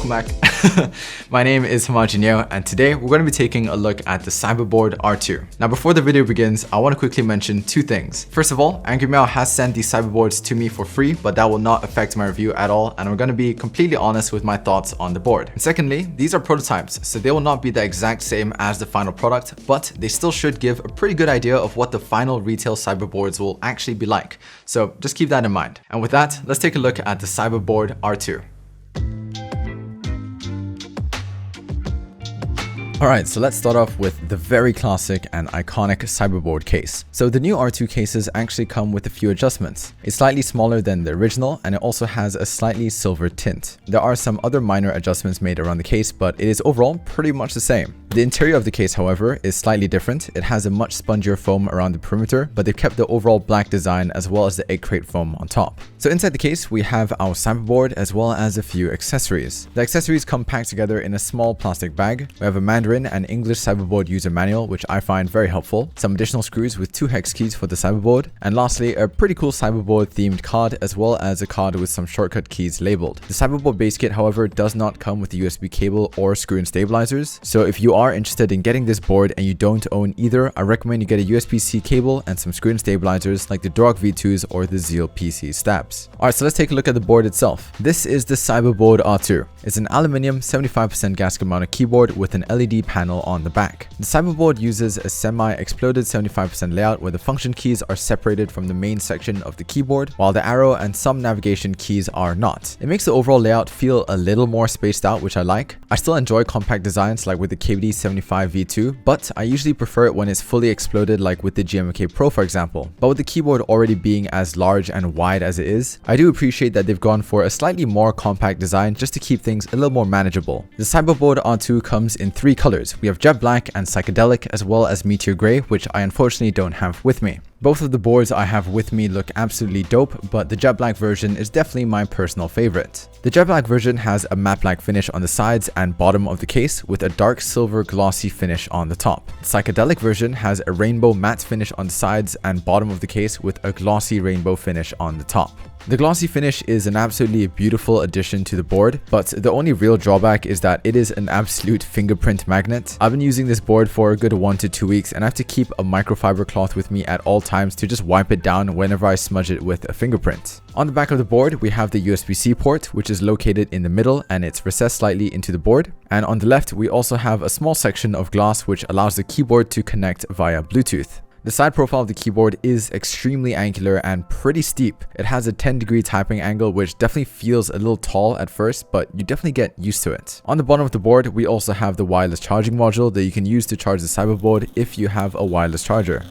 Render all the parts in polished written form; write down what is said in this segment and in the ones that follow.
welcome back. My name is Hamaji Miao, and today we're going to be taking a look at the Cyberboard R2. Now before the video begins, I want to quickly mention two things. First of all, Angry Miao has sent these Cyberboards to me for free, but that will not affect my review at all, and I'm going to be completely honest with my thoughts on the board. And secondly, these are prototypes, so they will not be the exact same as the final product, but they still should give a pretty good idea of what the final retail Cyberboards will actually be like. So just keep that in mind. And with that, let's take a look at the Cyberboard R2. Alright, so let's start off with the very classic and iconic Cyberboard case. So the new R2 cases actually come with a few adjustments. It's slightly smaller than the original, and it also has a slightly silver tint. There are some other minor adjustments made around the case, but it is overall pretty much the same. The interior of the case, however, is slightly different. It has a much spongier foam around the perimeter, but they've kept the overall black design as well as the egg crate foam on top. So inside the case, we have our Cyberboard as well as a few accessories. The accessories come packed together in a small plastic bag. We have a Mandarin and English Cyberboard user manual, which I find very helpful, some additional screws with 2 hex keys for the Cyberboard, and lastly, a pretty cool Cyberboard themed card as well as a card with some shortcut keys labeled. The Cyberboard base kit, however, does not come with a USB cable or screw-in stabilizers, so if you are interested in getting this board and you don't own either, I recommend you get a USB-C cable and some screw-in stabilizers like the Duroc V2s or the Zeal PC stabs. Alright, so let's take a look at the board itself. This is the Cyberboard R2. It's an aluminium 75% gasket mounted keyboard with an LED panel on the back. The Cyberboard uses a semi-exploded 75% layout where the function keys are separated from the main section of the keyboard, while the arrow and some navigation keys are not. It makes the overall layout feel a little more spaced out, which I like. I still enjoy compact designs like with the KVD 75 V2, but I usually prefer it when it's fully exploded like with the GMK Pro for example. But with the keyboard already being as large and wide as it is, I do appreciate that they've gone for a slightly more compact design just to keep things a little more manageable. The Cyberboard R2 comes in 3 colors. We have jet black and psychedelic as well as meteor gray, which I unfortunately don't have with me. Both of the boards I have with me look absolutely dope, but the jet black version is definitely my personal favorite. The jet black version has a matte black finish on the sides and bottom of the case with a dark silver glossy finish on the top. The psychedelic version has a rainbow matte finish on the sides and bottom of the case with a glossy rainbow finish on the top. The glossy finish is an absolutely beautiful addition to the board, but the only real drawback is that it is an absolute fingerprint magnet. I've been using this board for a good 1 to 2 weeks and I have to keep a microfiber cloth with me at all times to just wipe it down whenever I smudge it with a fingerprint. On the back of the board, we have the USB-C port, which is located in the middle and it's recessed slightly into the board. And on the left, we also have a small section of glass which allows the keyboard to connect via Bluetooth. The side profile of the keyboard is extremely angular and pretty steep. It has a 10-degree typing angle which definitely feels a little tall at first, but you definitely get used to it. On the bottom of the board, we also have the wireless charging module that you can use to charge the Cyberboard if you have a wireless charger.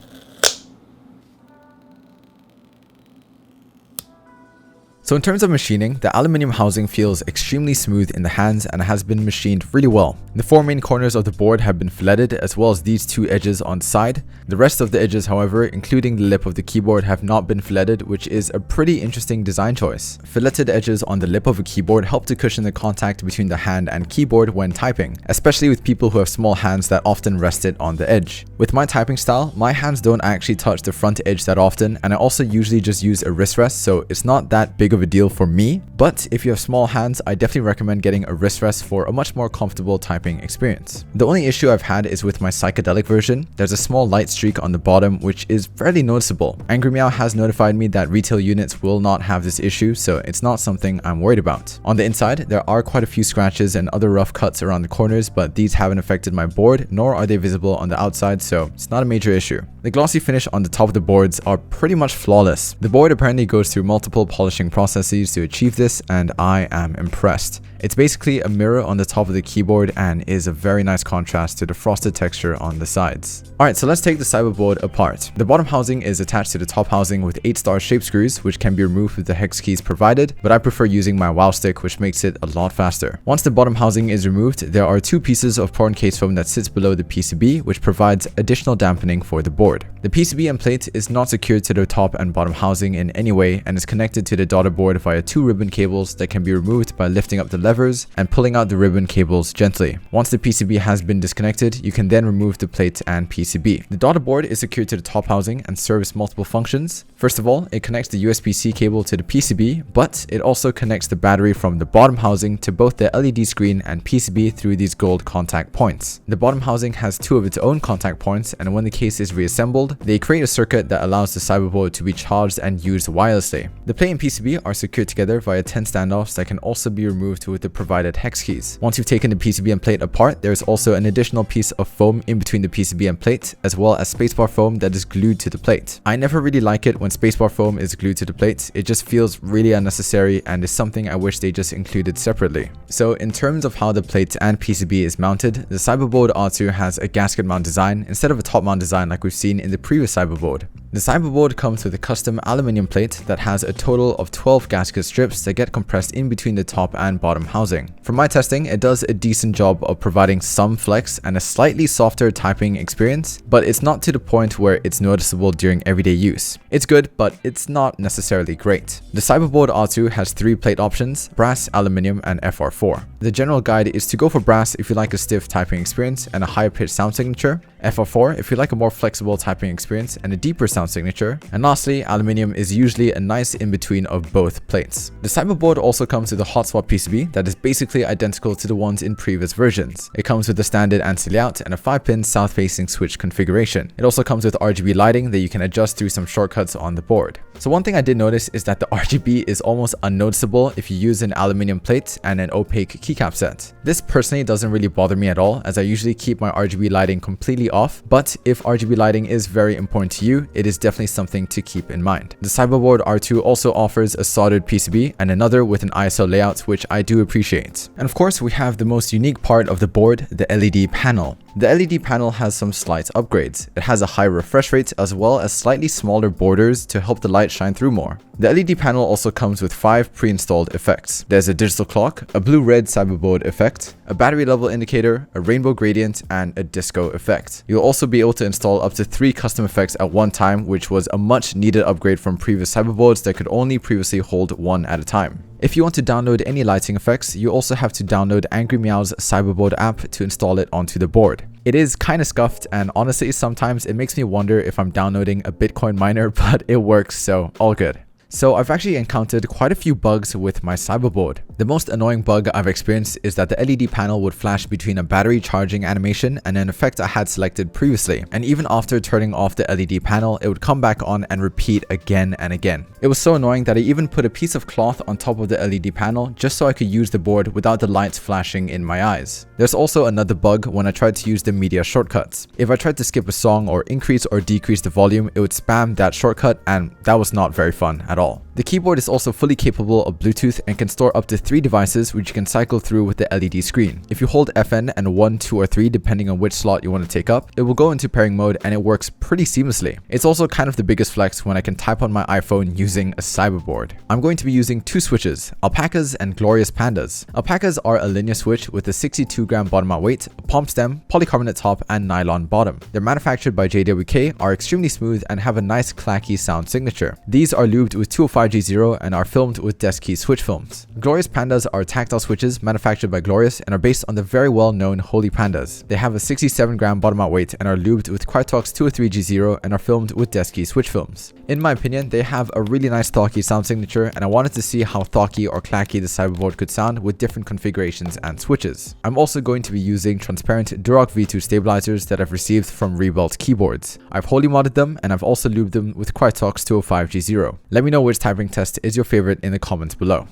So in terms of machining, the aluminum housing feels extremely smooth in the hands and has been machined really well. The 4 main corners of the board have been filleted as well as these 2 edges on the side. The rest of the edges, however, including the lip of the keyboard, have not been filleted, which is a pretty interesting design choice. Filleted edges on the lip of a keyboard help to cushion the contact between the hand and keyboard when typing, especially with people who have small hands that often rest it on the edge. With my typing style, my hands don't actually touch the front edge that often, and I also usually just use a wrist rest, so it's not that big of a deal for me. But if you have small hands, I definitely recommend getting a wrist rest for a much more comfortable typing experience. The only issue I've had is with my psychedelic version. There's a small light streak on the bottom which is fairly noticeable. Angry Miao has notified me that retail units will not have this issue, so it's not something I'm worried about. On the inside, there are quite a few scratches and other rough cuts around the corners, but these haven't affected my board, nor are they visible on the outside, so it's not a major issue. The glossy finish on the top of the boards are pretty much flawless. The board apparently goes through multiple polishing processes to achieve this, and I am impressed. It's basically a mirror on the top of the keyboard and is a very nice contrast to the frosted texture on the sides. Alright, so let's take the Cyberboard apart. The bottom housing is attached to the top housing with 8-star shape screws, which can be removed with the hex keys provided, but I prefer using my Wow stick, which makes it a lot faster. Once the bottom housing is removed, there are 2 pieces of prawn case foam that sits below the PCB, which provides additional dampening for the board. The PCB and plate is not secured to the top and bottom housing in any way and is connected to the daughter board via 2 ribbon cables that can be removed by lifting up the levers and pulling out the ribbon cables gently. Once the PCB has been disconnected, you can then remove the plate and PCB. The daughter board is secured to the top housing and serves multiple functions. First of all, it connects the USB-C cable to the PCB, but it also connects the battery from the bottom housing to both the LED screen and PCB through these gold contact points. The bottom housing has 2 of its own contact points, and when the case is reassembled, they create a circuit that allows the Cyberboard to be charged and used wirelessly. The plate and PCB are secured together via 10 standoffs that can also be removed with the provided hex keys. Once you've taken the PCB and plate apart, there's also an additional piece of foam in between the PCB and plate, as well as spacebar foam that is glued to the plate. I never really like it when spacebar foam is glued to the plate. It just feels really unnecessary and is something I wish they just included separately. So in terms of how the plate and PCB is mounted, the Cyberboard R2 has a gasket mount design instead of a top mount design like we've seen in the previous Cyberboard. The Cyberboard comes with a custom aluminum plate that has a total of 12 gasket strips that get compressed in between the top and bottom housing. From my testing, it does a decent job of providing some flex and a slightly softer typing experience, but it's not to the point where it's noticeable during everyday use. It's good, but it's not necessarily great. The Cyberboard R2 has 3 plate options: brass, aluminum, and FR4. The general guide is to go for brass if you like a stiff typing experience and a higher pitched sound signature, FR4 if you like a more flexible typing experience and a deeper sound signature, and lastly, aluminum is usually a nice in-between of both plates. The Cyberboard also comes with a hot swap PCB that is basically identical to the ones in previous versions. It comes with a standard ANSI layout and a 5-pin south-facing switch configuration. It also comes with RGB lighting that you can adjust through some shortcuts on the board. So one thing I did notice is that the RGB is almost unnoticeable if you use an aluminum plate and an opaque keycap set. This personally doesn't really bother me at all, as I usually keep my RGB lighting completely off, but if RGB lighting is very important to you, it is definitely something to keep in mind. The Cyberboard R2 also offers a soldered PCB and another with an ISO layout, which I do appreciate. And of course, we have the most unique part of the board, the LED panel. The LED panel has some slight upgrades. It has a high refresh rate as well as slightly smaller borders to help the light shine through more. The LED panel also comes with 5 pre-installed effects. There's a digital clock, a blue-red Cyberboard effect, a battery level indicator, a rainbow gradient, and a disco effect. You'll also be able to install up to 3 custom effects at one time, which was a much needed upgrade from previous Cyberboards that could only previously hold 1 at a time. If you want to download any lighting effects, you also have to download Angry Miao's Cyberboard app to install it onto the board. It is kinda scuffed, and honestly sometimes it makes me wonder if I'm downloading a Bitcoin miner, but it works, so all good. So I've actually encountered quite a few bugs with my Cyberboard. The most annoying bug I've experienced is that the LED panel would flash between a battery charging animation and an effect I had selected previously, and even after turning off the LED panel, it would come back on and repeat again and again. It was so annoying that I even put a piece of cloth on top of the LED panel just so I could use the board without the lights flashing in my eyes. There's also another bug when I tried to use the media shortcuts. If I tried to skip a song or increase or decrease the volume, it would spam that shortcut, and that was not very fun at all. The keyboard is also fully capable of Bluetooth and can store up to 3 devices, which you can cycle through with the LED screen. If you hold FN and 1, 2, or 3 depending on which slot you want to take up, it will go into pairing mode and it works pretty seamlessly. It's also kind of the biggest flex when I can type on my iPhone using a Cyberboard. I'm going to be using 2 switches, Alpacas and Glorious Pandas. Alpacas are a linear switch with a 62-gram bottom mount weight, a pump stem, polycarbonate top, and nylon bottom. They're manufactured by JWK, are extremely smooth, and have a nice clacky sound signature. These are lubed with 205G0 and are filmed with desk key switch films. Glorious Pandas are tactile switches manufactured by Glorious and are based on the very well-known Holy Pandas. They have a 67-gram bottom mount weight and are lubed with Krytox 203G0 and are filmed with desk key switch films. In my opinion, they have a really nice thocky sound signature, and I wanted to see how thocky or clacky the Cyberboard could sound with different configurations and switches. I'm also going to be using transparent Duroc V2 stabilizers that I've received from Rebuilt keyboards. I've wholly modded them, and I've also lubed them with Krytox 205G0. Let me know which typing test is your favorite in the comments below.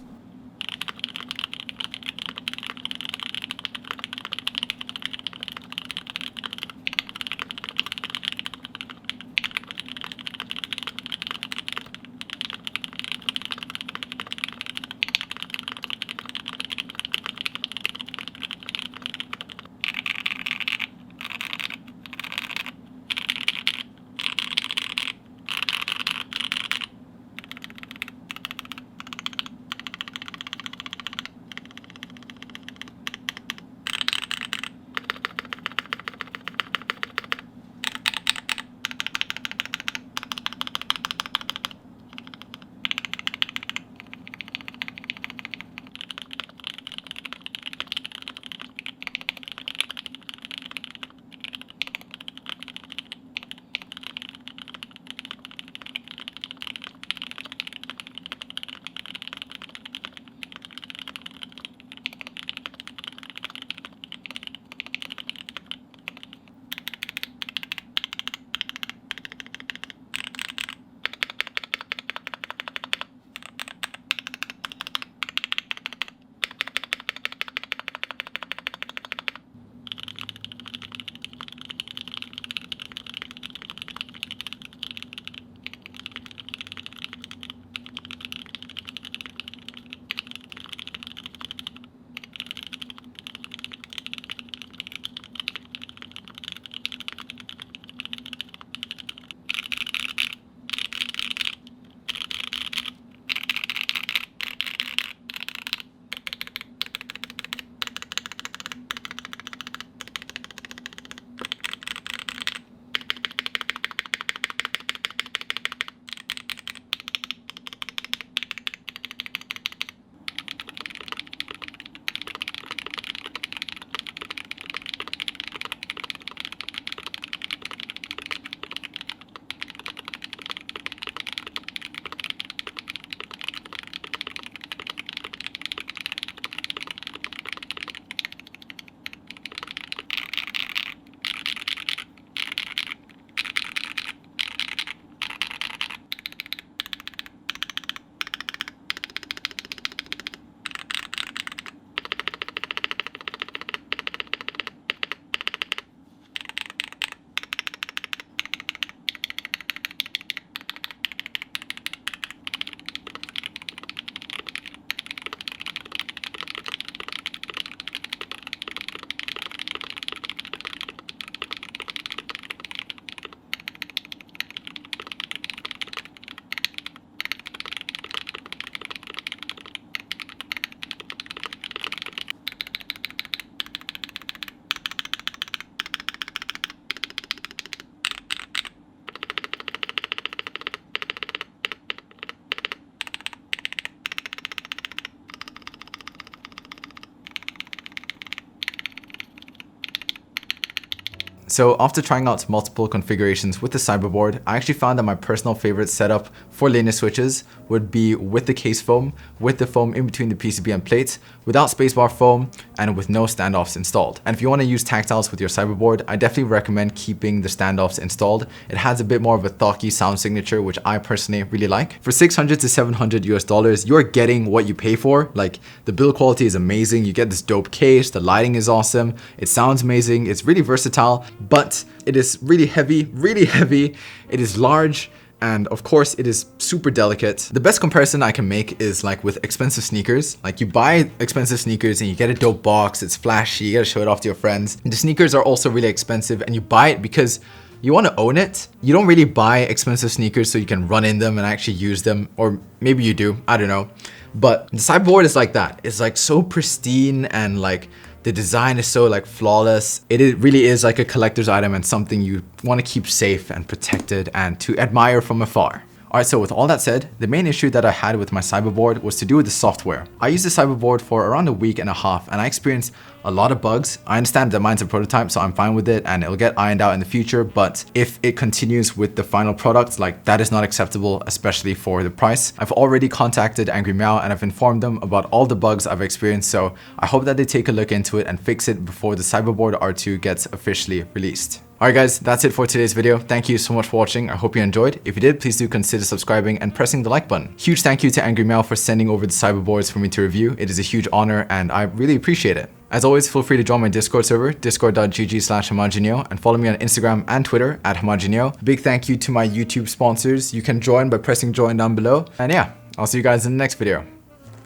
So after trying out multiple configurations with the Cyberboard, I actually found that my personal favorite setup for linear switches would be with the case foam, with the foam in between the PCB and plate, without spacebar foam, and with no standoffs installed. And if you want to use tactiles with your Cyberboard, I definitely recommend keeping the standoffs installed. It has a bit more of a thocky sound signature, which I personally really like. For $600 to $700 US, you're getting what you pay for. Like, the build quality is amazing. You get this dope case, the lighting is awesome, it sounds amazing, it's really versatile, but it is really heavy, it is large, and of course it is super delicate. The best comparison I can make is like with expensive sneakers. Like, you buy expensive sneakers and you get a dope box, it's flashy, you gotta show it off to your friends. And the sneakers are also really expensive and you buy it because you want to own it. You don't really buy expensive sneakers so you can run in them and actually use them, or maybe you do, I don't know. But the Cyberboard is like that. It's like so pristine, and like the design is so like flawless. It really is like a collector's item and something you want to keep safe and protected and to admire from afar. Alright, so with all that said, the main issue that I had with my Cyberboard was to do with the software. I used the Cyberboard for around a week and a half and I experienced a lot of bugs. I understand that mine's a prototype, so I'm fine with it and it'll get ironed out in the future, but if it continues with the final product, like, that is not acceptable, especially for the price. I've already contacted Angry Miao and I've informed them about all the bugs I've experienced, so I hope that they take a look into it and fix it before the Cyberboard R2 gets officially released. Alright guys, that's it for today's video. Thank you so much for watching. I hope you enjoyed. If you did, please do consider subscribing and pressing the like button. Huge thank you to Angry Miao for sending over the Cyberboards for me to review. It is a huge honor and I really appreciate it. As always, feel free to join my Discord server, discord.gg/Hamaji, and follow me on Instagram and Twitter at Hamaji. Big thank you to my YouTube sponsors. You can join by pressing join down below. And yeah, I'll see you guys in the next video.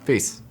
Peace.